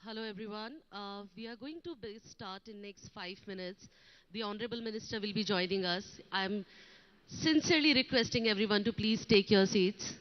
Hello everyone. We are going to start in next 5 minutes. The Honorable Minister will be joining us. I'm sincerely requesting everyone to please take your seats.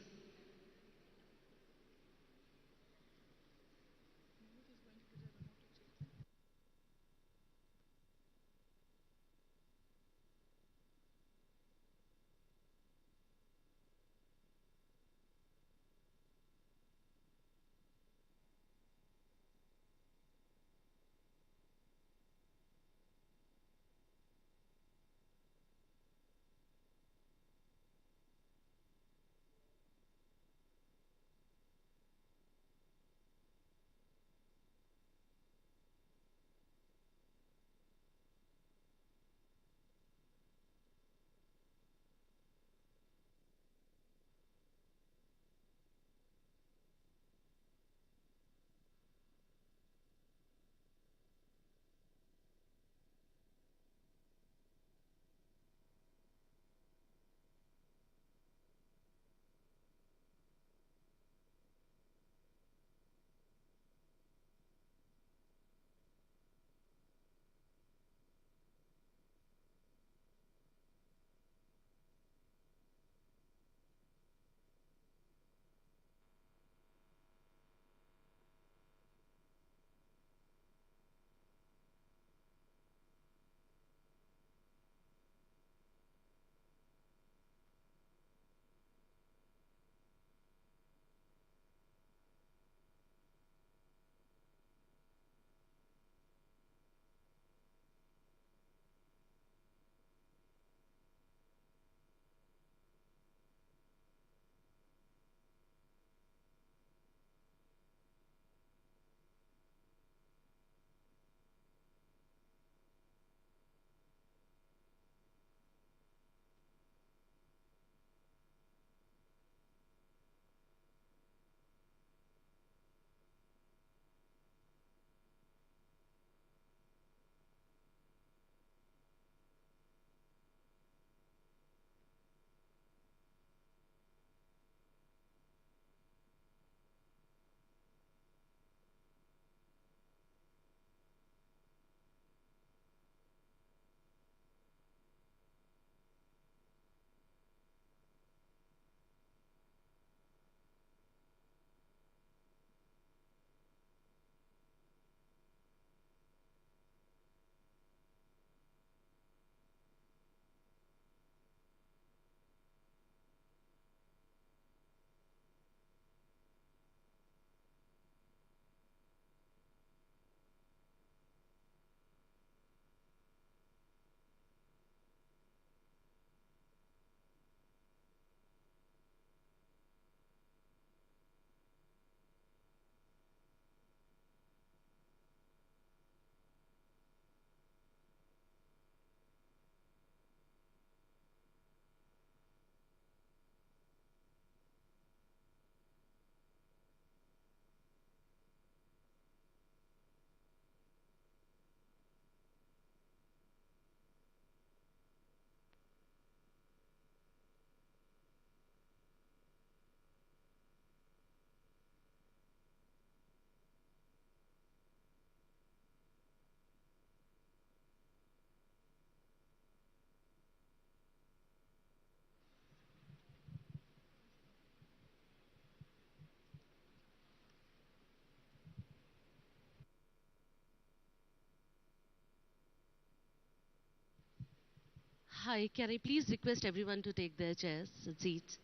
Hi, can I please request everyone to take their chairs and seats?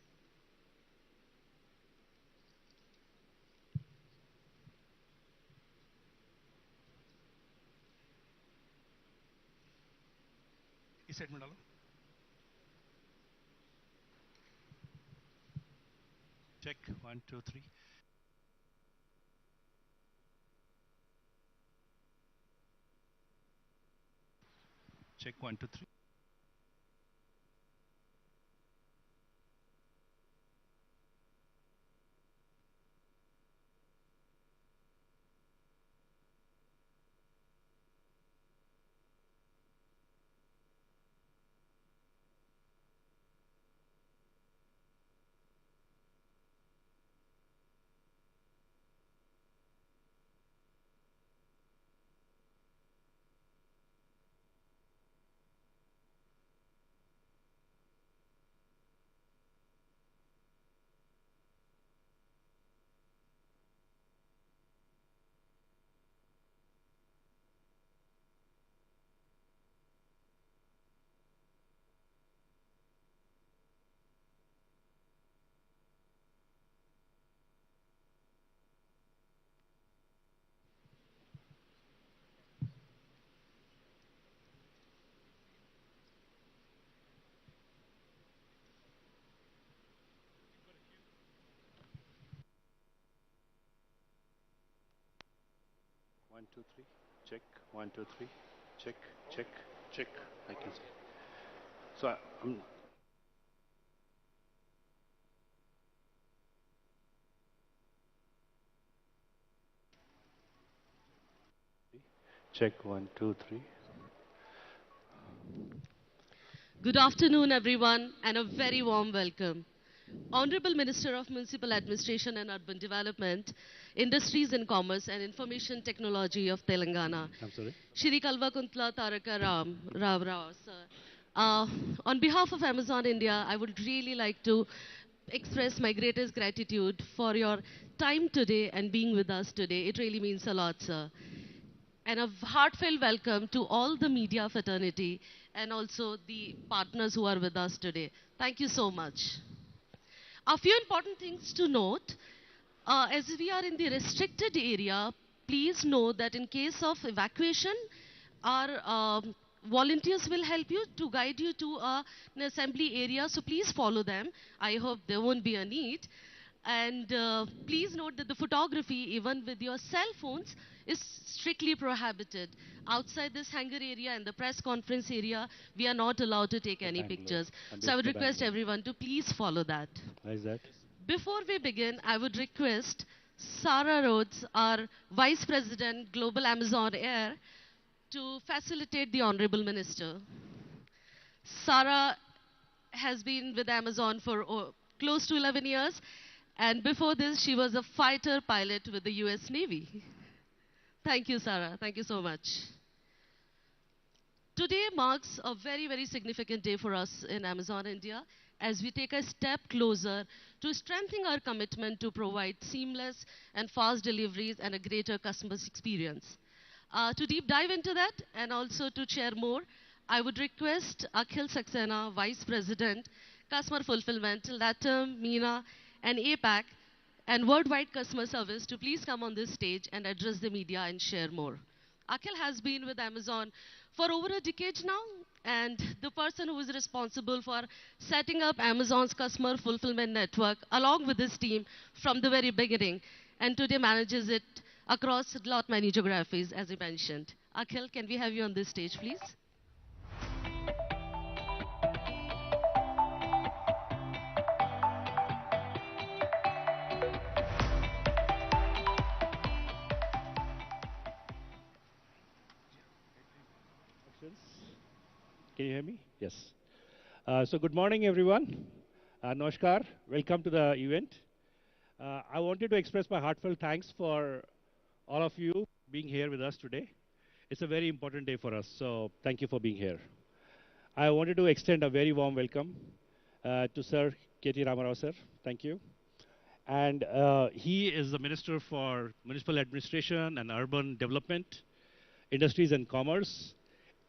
ఈ side ఉండాలి. Check 1 2 3. Check 1 2 3. 1, 2, 3. Check 1, 2, 3. Check, check, check. I can see. So I'm check 1, 2, 3. Good afternoon, everyone, and a very warm welcome. Honorable Minister of Municipal Administration and Urban Development, Industries and Commerce and Information Technology of Telangana, I'm sorry. Shri Kalvakuntla Taraka Rao Rao, sir. On behalf of Amazon India, I would really like to express my greatest gratitude for your time today and being with us today. It really means a lot, sir. And a heartfelt welcome to all the media fraternity and also the partners who are with us today. Thank you so much. A few important things to note. As we are in the restricted area, please know that in case of evacuation, our volunteers will help you to guide you to an assembly area, so please follow them. I hope there won't be a need. And please note that the photography, even with your cell phones, is strictly prohibited. Outside this hangar area and the press conference area, we are not allowed to take any pictures. So I would request everyone to please follow that. Why is that? Before we begin, I would request Sarah Rhodes, our Vice President, Global Amazon Air, to facilitate the Honorable Minister. Sarah has been with Amazon for close to 11 years, and before this, she was a fighter pilot with the US Navy. Thank you, Sarah. Thank you so much. Today marks a very, very significant day for us in Amazon India as we take a step closer to strengthening our commitment to provide seamless and fast deliveries and a greater customer experience. To deep dive into that and also to share more, I would request Akhil Saxena, Vice President, Customer Fulfillment, LATAM, MENA, and APAC, and Worldwide Customer Service to please come on this stage and address the media and share more. Akhil has been with Amazon for over a decade now, and the person who is responsible for setting up Amazon's customer fulfillment network along with his team from the very beginning, and today manages it across a lot many geographies, as I mentioned. Akhil, can we have you on this stage, please? Can you hear me? Yes. So good morning, everyone. Namaskar. Welcome to the event. I wanted to express my heartfelt thanks for all of you being here with us today. It's a very important day for us, so thank you for being here. I wanted to extend a very warm welcome to Sir KTR Ramarao, sir. Thank you. And he is the Minister for Municipal Administration and Urban Development, Industries and Commerce,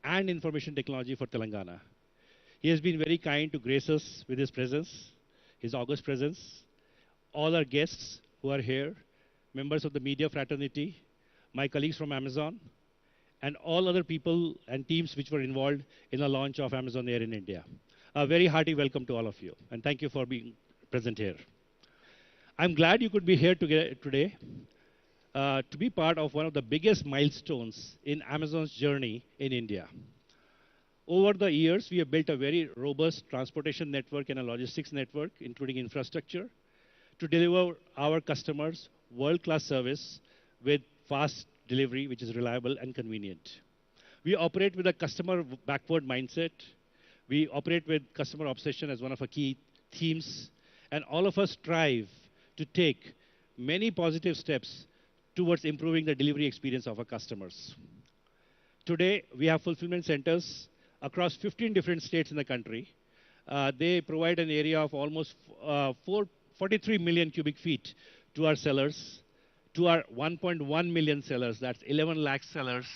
and Information Technology for Telangana. He has been very kind to grace us with his presence, his august presence, all our guests who are here, members of the media fraternity, my colleagues from Amazon, and all other people and teams which were involved in the launch of Amazon Air in India. A very hearty welcome to all of you, and thank you for being present here. I'm glad you could be here today to be part of one of the biggest milestones in Amazon's journey in India. Over the years, we have built a very robust transportation network and a logistics network, including infrastructure, to deliver our customers world-class service with fast delivery, which is reliable and convenient. We operate with a customer backward mindset. We operate with customer obsession as one of our key themes, and all of us strive to take many positive steps towards improving the delivery experience of our customers. Today, we have fulfillment centers across 15 different states in the country. They provide an area of almost 43 million cubic feet to our sellers, to our 1.1 million sellers, that's 11 lakh sellers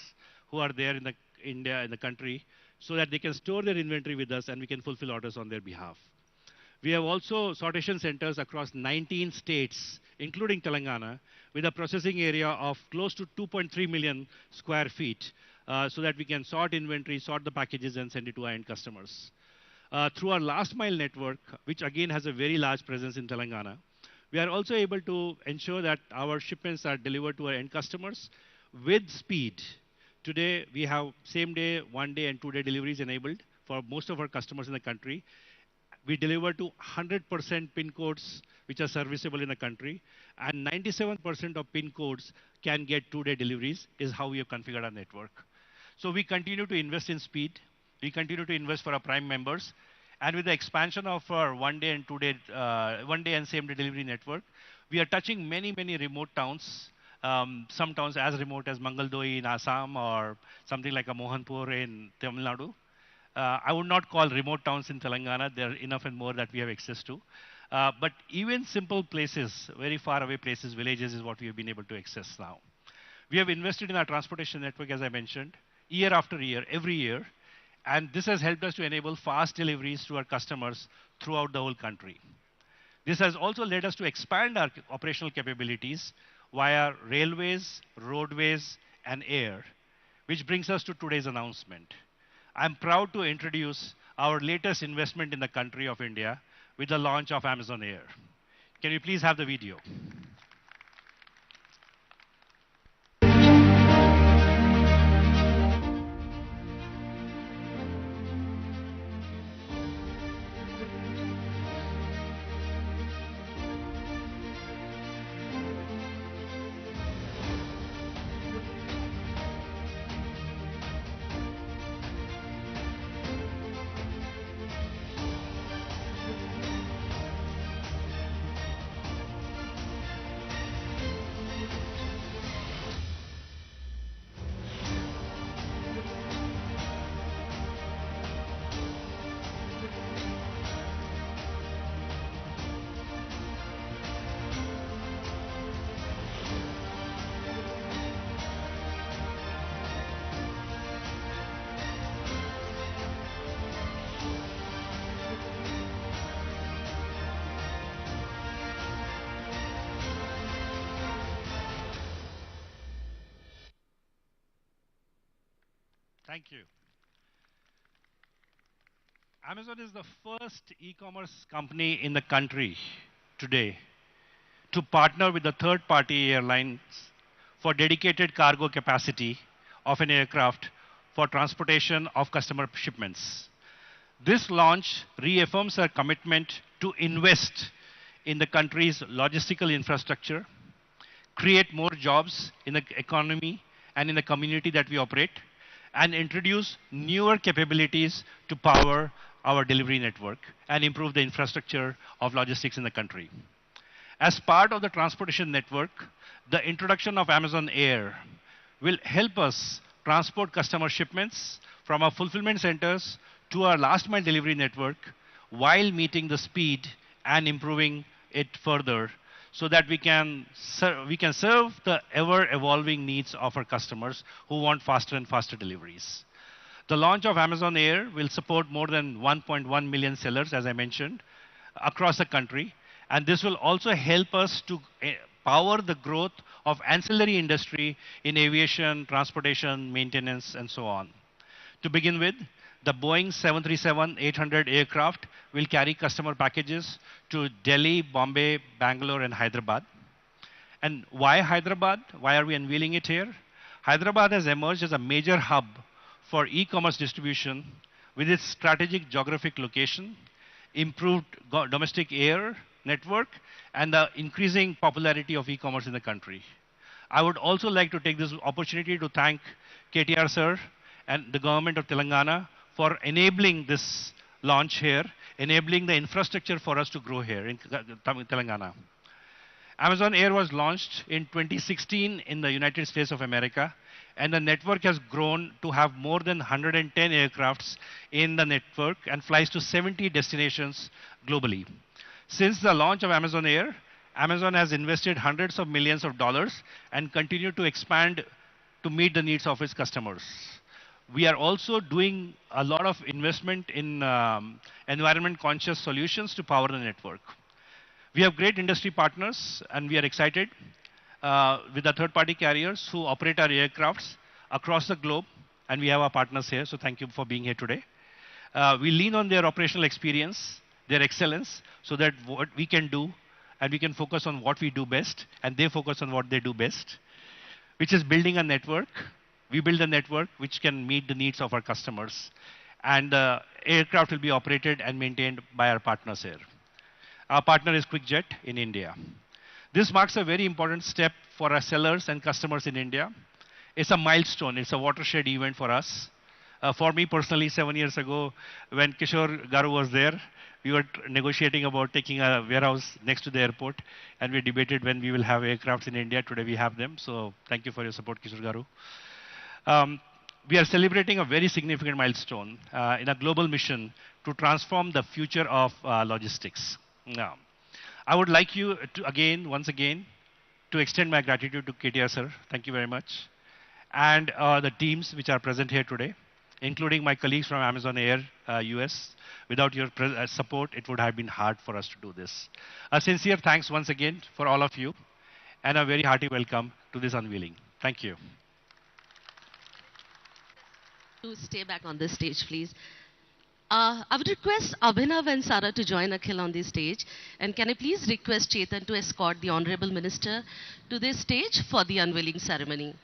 who are there in India, in the country, so that they can store their inventory with us and we can fulfill orders on their behalf. We have also sortation centers across 19 states, including Telangana, with a processing area of close to 2.3 million square feet, so that we can sort inventory, sort the packages, and send it to our end customers. Through our last mile network, which again has a very large presence in Telangana, we are also able to ensure that our shipments are delivered to our end customers with speed. Today, we have same day, 1 day, and 2 day deliveries enabled for most of our customers in the country. We deliver to 100% pin codes which are serviceable in the country, and 97% of pin codes can get 2 day deliveries is how we have configured our network. So we continue to invest in speed. We continue to invest for our prime members. And with the expansion of our 1 day and 2 day, 1 day and same day delivery network, we are touching many, many remote towns. Some towns as remote as Mangaldoyi in Assam or something like a Mohanpur in Tamil Nadu. I would not call remote towns in Telangana. There are enough and more that we have access to. But even simple places, very far away places, villages is what we have been able to access now. We have invested in our transportation network, as I mentioned, year after year, every year. And this has helped us to enable fast deliveries to our customers throughout the whole country. This has also led us to expand our operational capabilities via railways, roadways, and air, which brings us to today's announcement. I'm proud to introduce our latest investment in the country of India with the launch of Amazon Air. Can we please have the video? Thank you. Amazon is the first e-commerce company in the country today to partner with the third-party airlines for dedicated cargo capacity of an aircraft for transportation of customer shipments. This launch reaffirms our commitment to invest in the country's logistical infrastructure, create more jobs in the economy and in the community that we operate, and introduce newer capabilities to power our delivery network and improve the infrastructure of logistics in the country. As part of the transportation network, the introduction of Amazon Air will help us transport customer shipments from our fulfillment centers to our last mile delivery network while meeting the speed and improving it further so that we can serve the ever-evolving needs of our customers who want faster and faster deliveries. The launch of Amazon Air will support more than 1.1 million sellers, as I mentioned, across the country. And this will also help us to power the growth of ancillary industry in aviation, transportation, maintenance, and so on. To begin with, the Boeing 737-800 aircraft will carry customer packages to Delhi, Bombay, Bangalore, and Hyderabad. And why Hyderabad? Why are we unveiling it here? Hyderabad has emerged as a major hub for e-commerce distribution with its strategic geographic location, improved domestic air network, and the increasing popularity of e-commerce in the country. I would also like to take this opportunity to thank KTR sir and the government of Telangana for enabling this launch here, enabling the infrastructure for us to grow here in Telangana. Amazon Air was launched in 2016 in the United States of America, and the network has grown to have more than 110 aircrafts in the network and flies to 70 destinations globally. Since the launch of Amazon Air, Amazon has invested hundreds of millions of dollars and continued to expand to meet the needs of its customers. We are also doing a lot of investment in environment-conscious solutions to power the network. We have great industry partners, and we are excited with the third-party carriers who operate our aircrafts across the globe, and we have our partners here, so thank you for being here today. We lean on their operational experience, their excellence, so that what we can do, and we can focus on what we do best, and they focus on what they do best. which is building a network. We build a network which can meet the needs of our customers. And the aircraft will be operated and maintained by our partners here. Our partner is QuickJet in India. This marks a very important step for our sellers and customers in India. It's a milestone. It's a watershed event for us. For me personally, 7 years ago, when Kishore Garu was there, we were negotiating about taking a warehouse next to the airport, and we debated when we will have aircrafts in India. Today we have them. So thank you for your support, Kishore Garu. We are celebrating a very significant milestone in a global mission to transform the future of logistics. Now, I would like you to once again, to extend my gratitude to KTR sir. Thank you very much. And the teams which are present here today, including my colleagues from Amazon Air US. Without your support, it would have been hard for us to do this. A sincere thanks once again for all of you, and a very hearty welcome to this unveiling. Thank you. To stay back on this stage, please. I would request Abhinav and Sara to join Akhil on this stage. And can I please request Chetan to escort the Honorable Minister to this stage for the unveiling ceremony.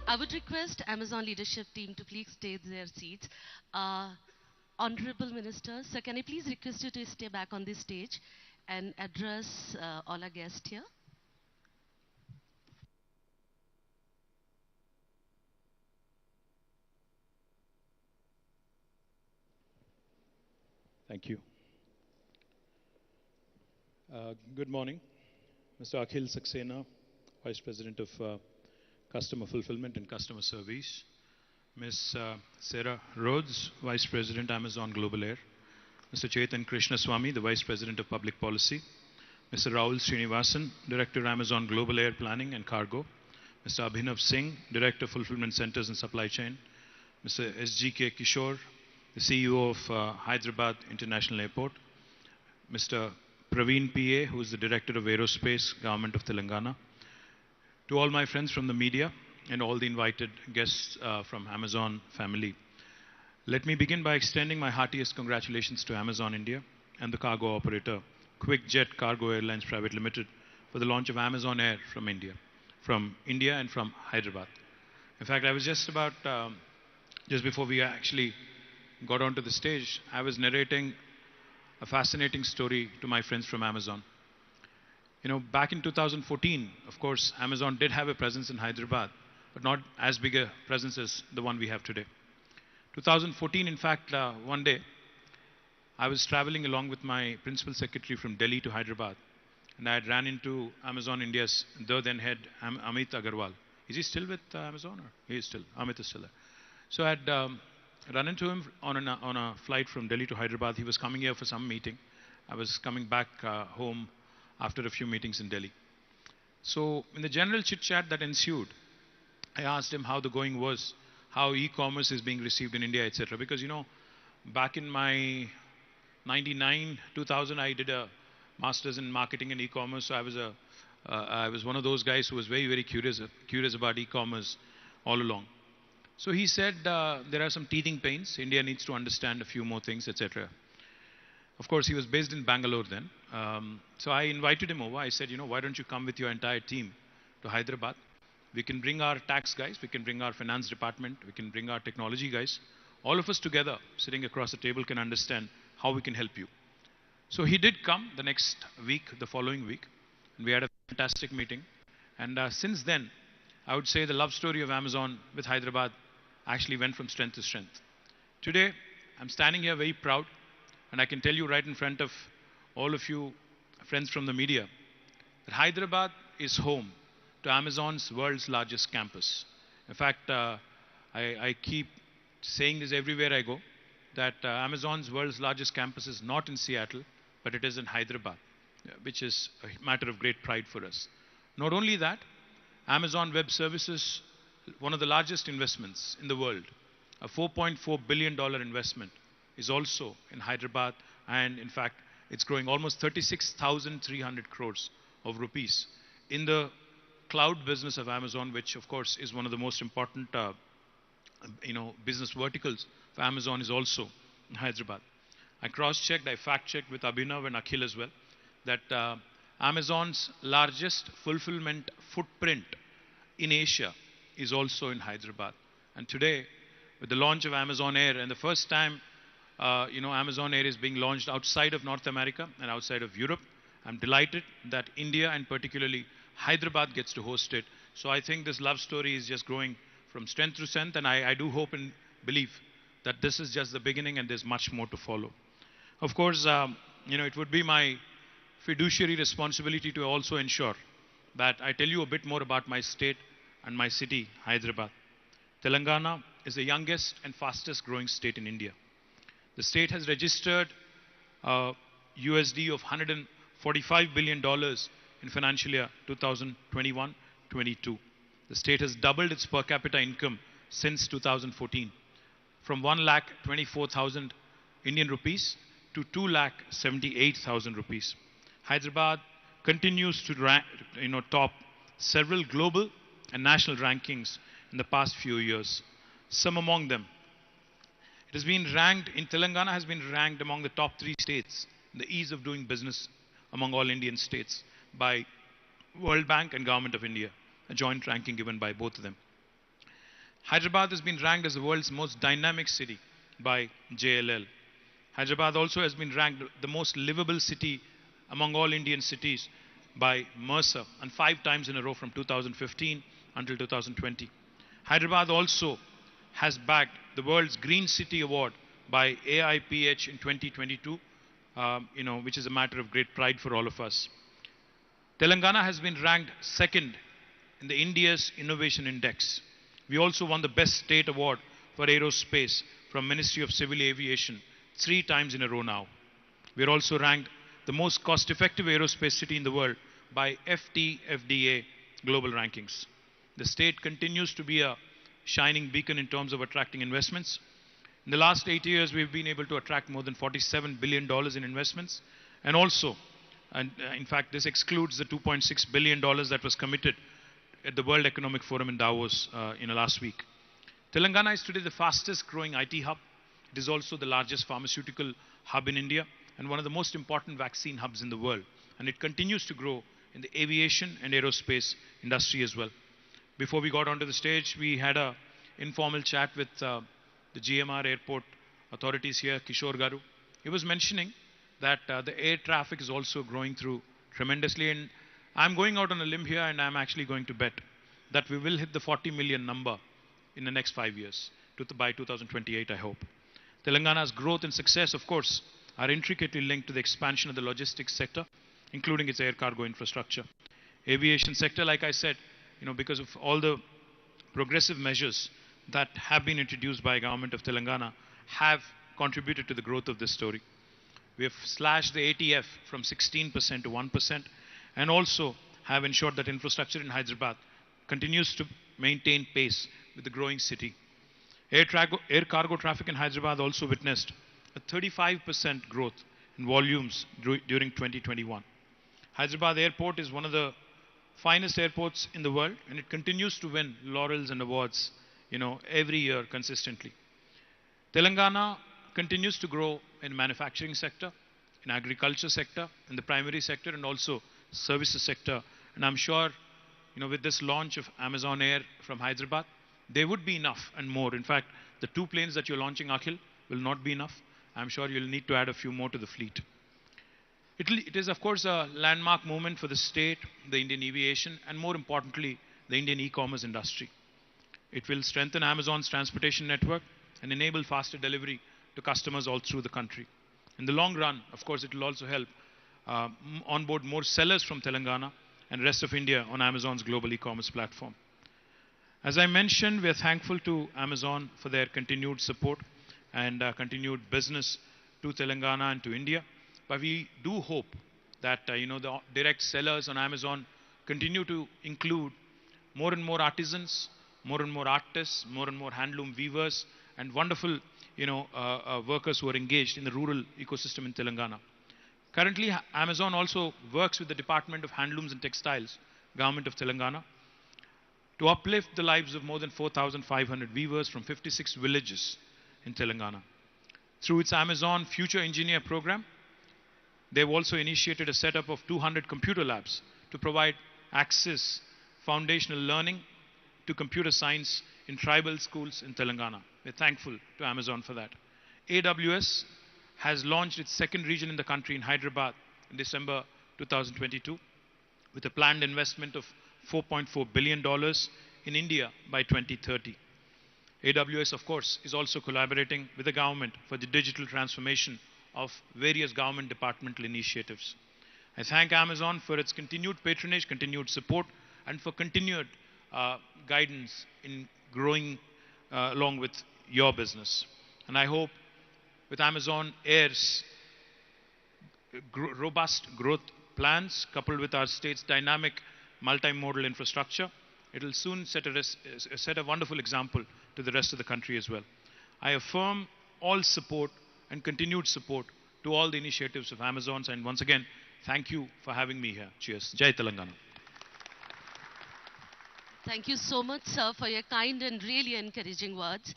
I would request Amazon leadership team to please take their seats. Honorable Minister, sir, can I please request you to stay back on this stage and address all our guests here? Thank you. Good morning. Mr. Akhil Saxena, Vice President of Customer Fulfillment and Customer Service. Ms. Sarah Rhodes, Vice President, Amazon Global Air. Mr. Chetan Krishnaswamy, the Vice President of Public Policy. Mr. Rahul Srinivasan, Director, Amazon Global Air Planning and Cargo. Mr. Abhinav Singh, Director, Fulfillment Centers and Supply Chain. Mr. SGK Kishore, the CEO of Hyderabad International Airport. Mr. Praveen PA, who is the Director of Aerospace, Government of Telangana. To all my friends from the media and all the invited guests from Amazon family, let me begin by extending my heartiest congratulations to Amazon India and the cargo operator QuickJet Cargo Airlines Private Limited for the launch of Amazon Air from India and from Hyderabad. In fact, I was just before we actually got onto the stage, I was narrating a fascinating story to my friends from Amazon. You know, back in 2014, of course, Amazon did have a presence in Hyderabad, but not as big a presence as the one we have today. 2014, in fact, one day, I was traveling along with my principal secretary from Delhi to Hyderabad, and I had ran into Amazon India's then head, Amit Agarwal. Is he still with Amazon? Or he is still. Amit is still there. So I had run into him on a flight from Delhi to Hyderabad. He was coming here for some meeting. I was coming back home after a few meetings in Delhi. So in the general chit-chat that ensued, I asked him how the going was, how e-commerce is being received in India, etc. Because, you know, back in my 99, 2000, I did a master's in marketing and e-commerce. So I was one of those guys who was very, very curious about e-commerce all along. So he said there are some teething pains. India needs to understand a few more things, etc. Of course, he was based in Bangalore then. So I invited him over. I said, you know, why don't you come with your entire team to Hyderabad? We can bring our tax guys, we can bring our finance department, we can bring our technology guys. All of us together, sitting across the table, can understand how we can help you. So he did come the next week, the following week, and we had a fantastic meeting. And since then, I would say the love story of Amazon with Hyderabad actually went from strength to strength. Today, I'm standing here very proud, and I can tell you right in front of all of you friends from the media, that Hyderabad is home to Amazon's world's largest campus. In fact, I keep saying this everywhere I go, that Amazon's world's largest campus is not in Seattle, but it is in Hyderabad, which is a matter of great pride for us. Not only that, Amazon Web Services, one of the largest investments in the world, a $4.4 billion investment, is also in Hyderabad, and in fact, it's growing almost 36,300 crores of rupees in the cloud business of Amazon, which of course is one of the most important business verticals for Amazon, is also in Hyderabad. I cross-checked, I fact-checked with Abhinav and Akhil as well, that Amazon's largest fulfillment footprint in Asia is also in Hyderabad. And today, with the launch of Amazon Air, and the first time Amazon Air is being launched outside of North America and outside of Europe, I'm delighted that India and particularly Hyderabad gets to host it. So I think this love story is just growing from strength to strength, and I do hope and believe that this is just the beginning and there's much more to follow. Of course, it would be my fiduciary responsibility to also ensure that I tell you a bit more about my state and my city, Hyderabad. Telangana is the youngest and fastest growing state in India. The state has registered USD of $145 billion in financial year 2021-22. The state has doubled its per capita income since 2014, from 1,24,000 Indian rupees to 2,78,000 rupees. Hyderabad continues to rank, top several global and national rankings in the past few years. Some among them, it has been ranked in Telangana, has been ranked among the top 3 states in the ease of doing business among all Indian states by World Bank and Government of India, a joint ranking given by both of them. Hyderabad has been ranked as the world's most dynamic city by JLL. Hyderabad also has been ranked the most livable city among all Indian cities by Mercer, and 5 times in a row from 2015 until 2020. Hyderabad also has bagged the world's Green City Award by AIPH in 2022, which is a matter of great pride for all of us. Telangana has been ranked 2nd in the India's Innovation Index. We also won the Best State Award for Aerospace from Ministry of Civil Aviation 3 times in a row now. We are also ranked the most cost-effective aerospace city in the world by FTFDA global rankings. The state continues to be a shining beacon in terms of attracting investments. In the last 8 years, we've been able to attract more than $47 billion in investments. And also, in fact, this excludes the $2.6 billion that was committed at the World Economic Forum in Davos last week. Telangana is today the fastest growing IT hub. It is also the largest pharmaceutical hub in India and one of the most important vaccine hubs in the world. And it continues to grow in the aviation and aerospace industry as well. Before we got onto the stage, we had an informal chat with the GMR airport authorities here, Kishore Garu. He was mentioning that the air traffic is also growing through tremendously. And I'm going out on a limb here, and I'm actually going to bet that we will hit the 40 million number in the next 5 years, by 2028, I hope. Telangana's growth and success, of course, are intricately linked to the expansion of the logistics sector, including its air cargo infrastructure. Aviation sector, like I said, because of all the progressive measures that have been introduced by government of Telangana have contributed to the growth of this story. We have slashed the ATF from 16% to 1% and also have ensured that infrastructure in Hyderabad continues to maintain pace with the growing city. Air cargo traffic in Hyderabad also witnessed a 35% growth in volumes during 2021. Hyderabad Airport is one of the finest airports in the world, and it continues to win laurels and awards, every year consistently. Telangana continues to grow in manufacturing sector, in agriculture sector, in the primary sector, and also services sector. And I'm sure, with this launch of Amazon Air from Hyderabad, there would be enough and more. In fact, the 2 planes that you're launching, Akhil, will not be enough. I'm sure you'll need to add a few more to the fleet. It is, of course, a landmark moment for the state, the Indian aviation, and more importantly, the Indian e-commerce industry. It will strengthen Amazon's transportation network and enable faster delivery to customers all through the country. In the long run, of course, it will also help onboard more sellers from Telangana and rest of India on Amazon's global e-commerce platform. As I mentioned, we are thankful to Amazon for their continued support and continued business to Telangana and to India. But we do hope that the direct sellers on Amazon continue to include more and more artisans, more and more artists, more and more handloom weavers, and wonderful workers who are engaged in the rural ecosystem in Telangana. Currently, Amazon also works with the Department of Handlooms and Textiles, Government of Telangana, to uplift the lives of more than 4,500 weavers from 56 villages in Telangana. Through its Amazon Future Engineer program, they've also initiated a setup of 200 computer labs to provide access, foundational learning to computer science in tribal schools in Telangana. We're thankful to Amazon for that. AWS has launched its second region in the country in Hyderabad in December 2022 with a planned investment of $4.4 billion in India by 2030. AWS, of course, is also collaborating with the government for the digital transformation of various government departmental initiatives. I thank Amazon for its continued patronage, continued support, and for continued guidance in growing along with your business. And I hope with Amazon Air's robust growth plans, coupled with our state's dynamic multimodal infrastructure, it will soon set a wonderful example to the rest of the country as well. I affirm all support and continued support to all the initiatives of Amazon. And once again, thank you for having me here. Cheers. Jai Telangana. Thank you so much, sir, for your kind and really encouraging words.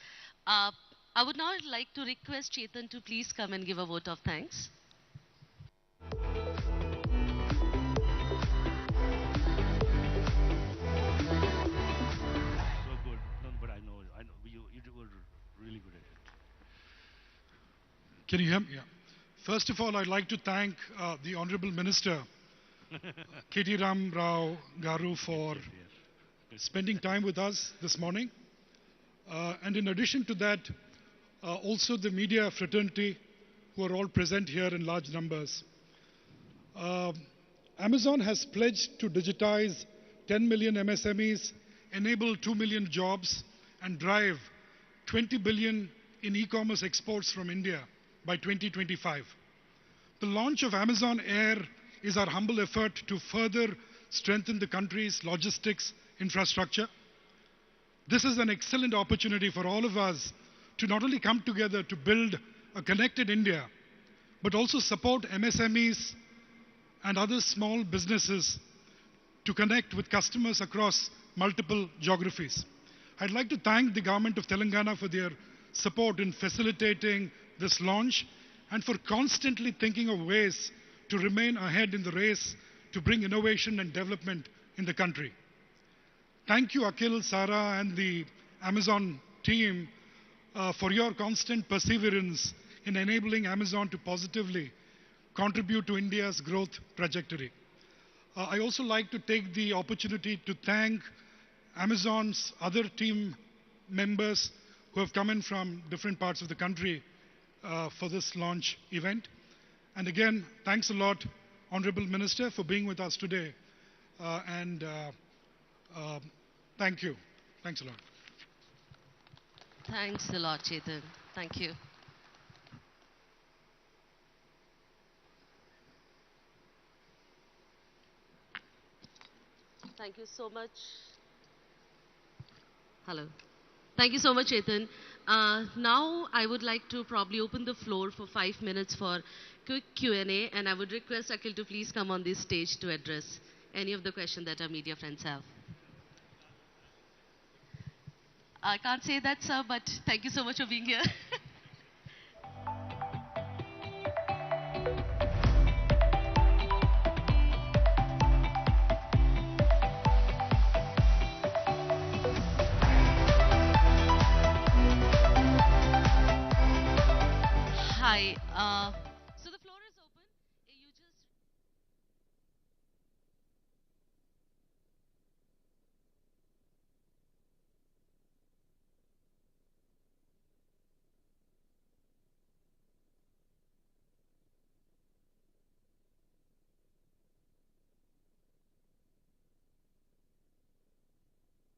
I would now like to request Chetan to please come and give a vote of thanks. So good. No, but I know you were really good at it. Can you hear me? Yeah. First of all, I'd like to thank the Honorable Minister, KTR Rao Garu, for spending time with us this morning. And in addition to that, also the media fraternity who are all present here in large numbers. Amazon has pledged to digitize 10 million MSMEs, enable 2 million jobs, and drive 20 billion in e-commerce exports from India by 2025. The launch of Amazon Air is our humble effort to further strengthen the country's logistics infrastructure. This is an excellent opportunity for all of us to not only come together to build a connected India, but also support MSMEs and other small businesses to connect with customers across multiple geographies. I'd like to thank the government of Telangana for their support in facilitating this launch and for constantly thinking of ways to remain ahead in the race to bring innovation and development in the country. Thank you, Akhil, Sara, and the Amazon team for your constant perseverance in enabling Amazon to positively contribute to India's growth trajectory. I also like to take the opportunity to thank Amazon's other team members who have come in from different parts of the country for this launch event. And again, thanks a lot, Honorable Minister, for being with us today. Thank you. Thanks a lot. Thanks a lot, Chetan. Thank you. Thank you so much. Hello. Thank you so much, Chetan. Now I would like to probably open the floor for 5 minutes for quick Q&A, and I would request Akhil to please come on this stage to address any of the questions that our media friends have. I can't say that, sir, but thank you so much for being here. Hi.